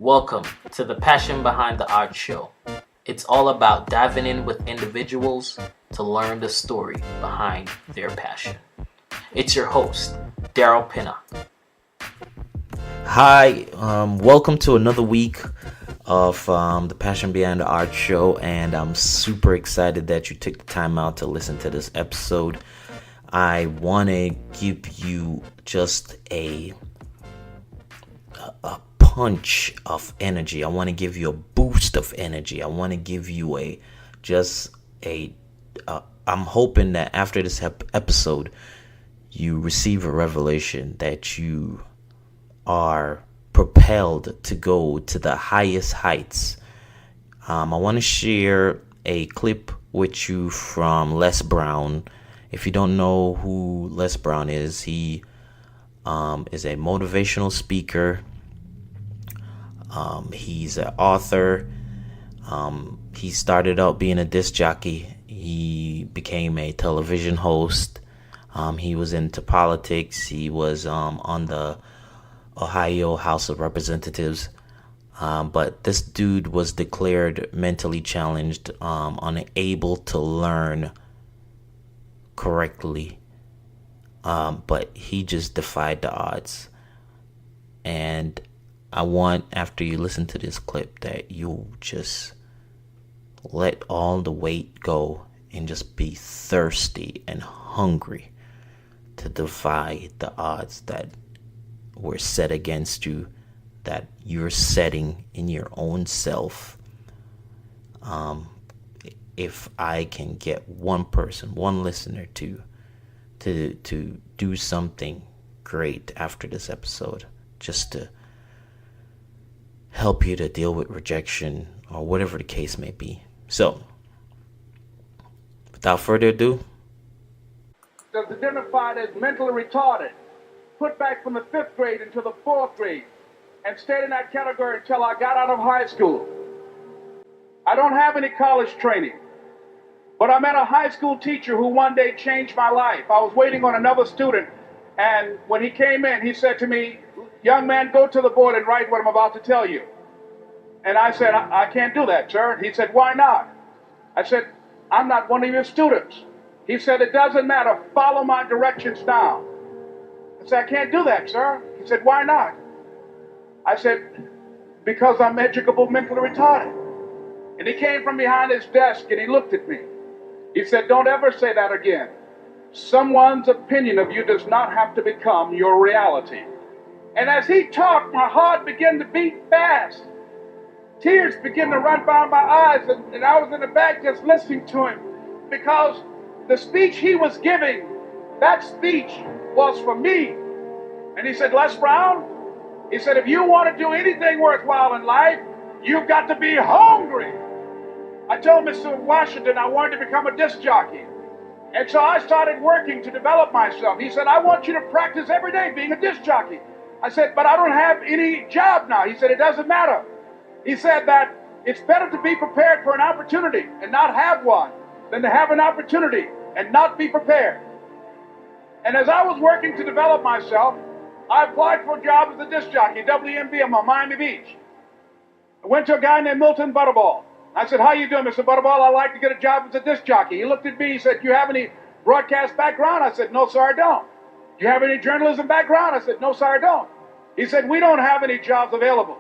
Welcome to the Passion Behind the Art Show. It's all about diving in with individuals to learn the story behind their passion. It's your host, Daryl Pinna. Hi, welcome to another week of the Passion Behind the Art Show, and I'm super excited that you took the time out to listen to this episode. I want to give you just a punch of energy. I want to give you a boost of energy. I want to give you I'm hoping that after this episode, you receive a revelation that you are propelled to go to the highest heights. I want to share a clip with you from Les Brown. If you don't know who Les Brown is, he is a motivational speaker. He's an author. He started out being a disc jockey. He became a television host. He was into politics. He was on the Ohio House of Representatives. But this dude was declared mentally challenged, unable to learn correctly. But he just defied the odds. And I want, after you listen to this clip, that you just let all the weight go and just be thirsty and hungry to defy the odds that were set against you, that you're setting in your own self. If I can get one person, one listener to do something great after this episode, just to help you to deal with rejection or whatever the case may be. So, without further ado, was identified as mentally retarded, put back from the 5th grade into the 4th grade, and stayed in that category until I got out of high school. I don't have any college training, but I met a high school teacher who one day changed my life. I was waiting on another student, and when he came in, he said to me, "Young man, go to the board and write what I'm about to tell you." And I said, I can't do that, sir. He said, "Why not?" I said, "I'm not one of your students." He said, "It doesn't matter. Follow my directions now." I said, "I can't do that, sir." He said, "Why not?" I said, "Because I'm educable mentally retarded." And he came from behind his desk and he looked at me. He said, "Don't ever say that again. Someone's opinion of you does not have to become your reality." And as he talked, my heart began to beat fast. Tears began to run down my eyes, and I was in the back just listening to him, because the speech he was giving, that speech was for me. And he said, "Les Brown," he said, "if you want to do anything worthwhile in life, you've got to be hungry." I told Mr. Washington I wanted to become a disc jockey. And so I started working to develop myself. He said, "I want you to practice every day being a disc jockey." I said, "But I don't have any job now." He said, "It doesn't matter." He said that it's better to be prepared for an opportunity and not have one than to have an opportunity and not be prepared. And as I was working to develop myself, I applied for a job as a disc jockey, WMBM on Miami Beach. I went to a guy named Milton Butterball. I said, "How you doing, Mr. Butterball? I'd like to get a job as a disc jockey." He looked at me, he said, "Do you have any broadcast background?" I said, "No, sir, I don't." "Do you have any journalism background?" I said, "No, sir, I don't." He said, "We don't have any jobs available."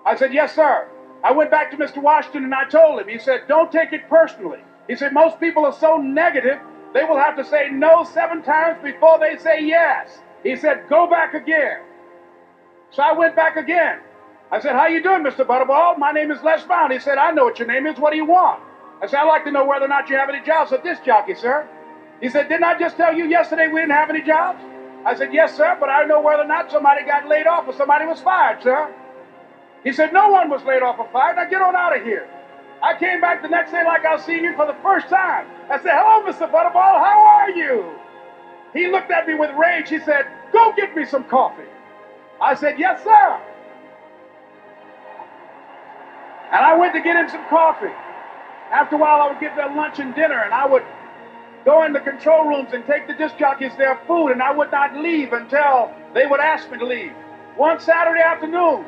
I said, "Yes, sir." I went back to Mr. Washington and I told him. He said, "Don't take it personally." He said, "Most people are so negative, they will have to say no 7 times before they say yes." He said, "Go back again." So I went back again. I said, "How you doing, Mr. Butterball? My name is Les Brown." He said, "I know what your name is. What do you want?" I said, "I'd like to know whether or not you have any jobs as a disc jockey, sir." He said, "Didn't I just tell you yesterday we didn't have any jobs?" I said, "Yes, sir, but I know whether or not somebody got laid off or somebody was fired, sir." He said, "No one was laid off or fired. Now get on out of here." I came back the next day like I was seeing you for the first time. I said, "Hello, Mr. Butterball, how are you?" He looked at me with rage. He said, "Go get me some coffee." I said, "Yes, sir." And I went to get him some coffee. After a while, I would give them lunch and dinner, and I would go in the control rooms and take the disc jockeys their food, and I would not leave until they would ask me to leave. One Saturday afternoon,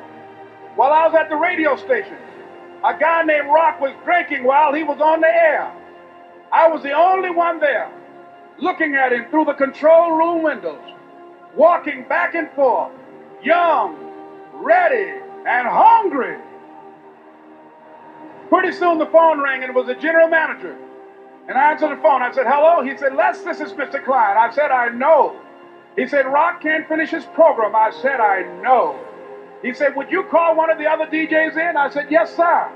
while I was at the radio station. A guy named Rock was drinking while he was on the air. I was the only one there, looking at him through the control room windows, walking back and forth, young, ready, and hungry. Pretty soon the phone rang and it was the general manager. And I answered the phone. I said, hello? He said, Les, this is Mr. Klein. I said, I know. He said, Rock can't finish his program. I said, I know. He said, would you call one of the other DJs in? I said, yes, sir.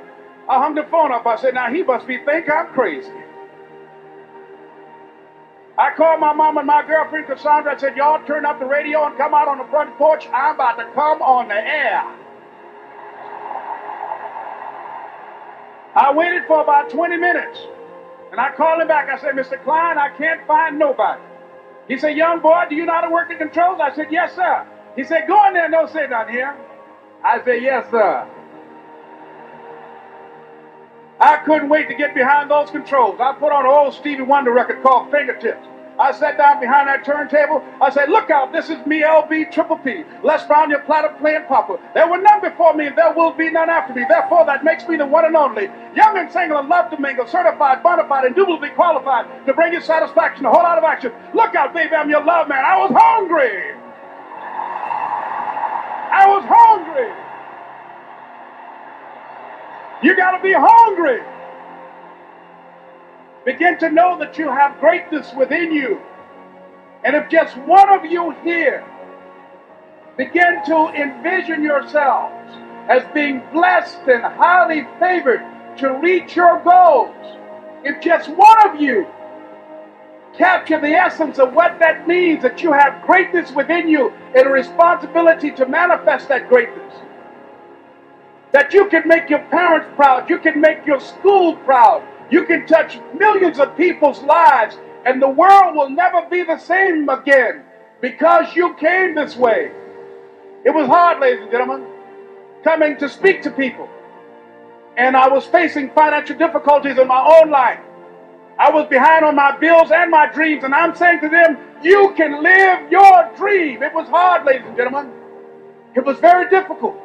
I hung the phone up. I said, now he must think I'm crazy. I called my mom and my girlfriend, Cassandra. I said, y'all turn up the radio and come out on the front porch. I'm about to come on the air. I waited for about 20 minutes. And I called him back. I said, Mr. Klein, I can't find nobody. He said, young boy, do you know how to work the controls? I said, yes, sir. He said, go in there and don't say nothing here. I said, yes, sir. I couldn't wait to get behind those controls. I put on an old Stevie Wonder record called Fingertips. I sat down behind that turntable. I said, look out, this is me, LB, Triple P. Les Brown, your platter playing Papa. There were none before me, and there will be none after me. Therefore, that makes me the one and only. Young and single and love to mingle, certified, bona fide, indubitably qualified to bring you satisfaction, a whole lot of action. Look out, baby, I'm your love man. I was hungry. I was hungry. You got to be hungry. Begin to know that you have greatness within you. And if just one of you here begin to envision yourselves as being blessed and highly favored to reach your goals, if just one of you capture the essence of what that means, that you have greatness within you and a responsibility to manifest that greatness, that you can make your parents proud, you can make your school proud, you can touch millions of people's lives, and the world will never be the same again because you came this way. It was hard, ladies and gentlemen, coming to speak to people. And I was facing financial difficulties in my own life. I was behind on my bills and my dreams, and I'm saying to them, you can live your dream. It was hard, ladies and gentlemen. It was very difficult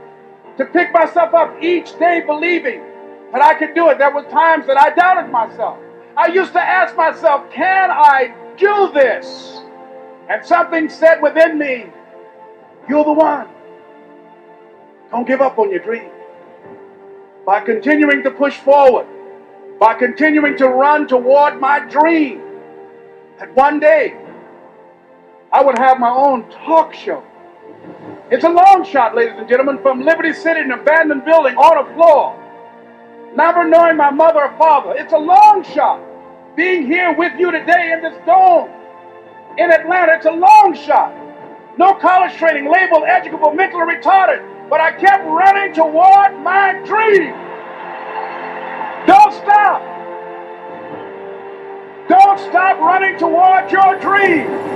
to pick myself up each day believing that I could do it. There were times that I doubted myself. I used to ask myself, can I do this? And something said within me, you're the one. Don't give up on your dream. By continuing to push forward, by continuing to run toward my dream, that one day I would have my own talk show. It's a long shot, ladies and gentlemen, from Liberty City, an abandoned building on a floor, never knowing my mother or father. It's a long shot. Being here with you today in this dome in Atlanta, it's a long shot. No college training, labeled educable, mentally retarded, but I kept running toward my dream. Don't stop. Don't stop running toward your dream.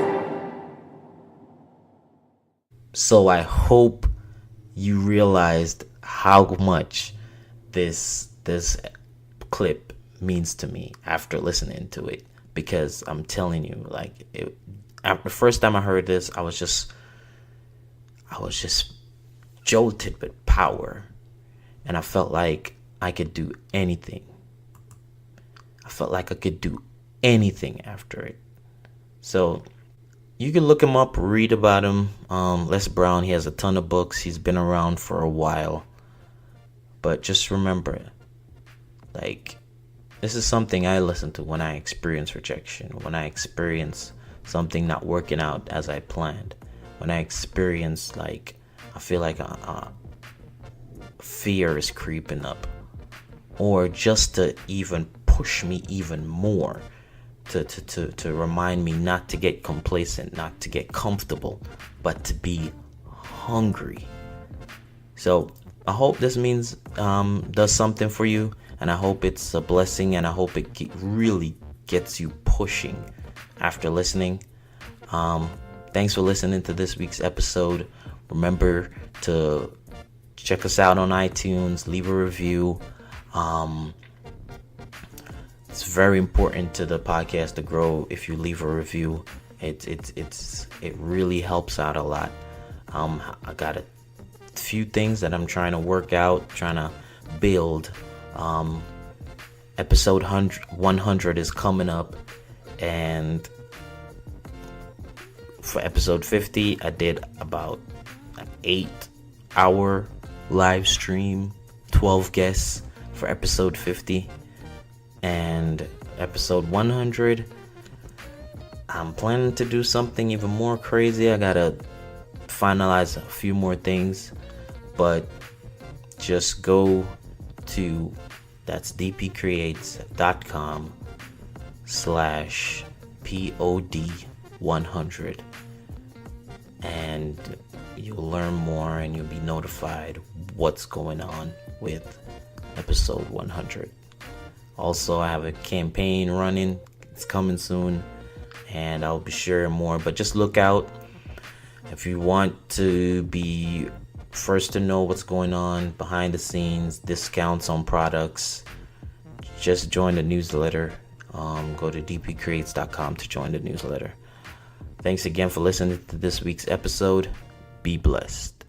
So I hope you realized how much this clip means to me after listening to it, because I'm telling you, like, after the first time I heard this, I was just jolted with power, and I felt like I could do anything. I felt like I could do anything after it. So you can look him up, read about him. Les Brown, he has a ton of books. He's been around for a while. But just remember, like, this is something I listen to when I experience rejection, when I experience something not working out as I planned, when I experience, like, I feel like fear is creeping up, or just to even push me even more, to remind me not to get complacent, not to get comfortable, but to be hungry. So I hope this does something for you, and I hope it's a blessing, and I hope it really gets you pushing after listening. Thanks for listening to this week's episode. Remember to check us out on iTunes, leave a review. It's very important to the podcast to grow. If you leave a review, it really helps out a lot. I got a few things that I'm trying to work out, trying to build. Episode 100 is coming up, and for episode 50, I did about an 8-hour live stream, 12 guests for episode 50. And episode 100, I'm planning to do something even more crazy. I gotta finalize a few more things, but just go to, that's dpcreates.com/pod100, and you'll learn more and you'll be notified what's going on with episode 100. Also, I have a campaign running. It's coming soon, and I'll be sharing more. But just look out. If you want to be first to know what's going on behind the scenes, discounts on products, just join the newsletter. Go to dpcreates.com to join the newsletter. Thanks again for listening to this week's episode. Be blessed.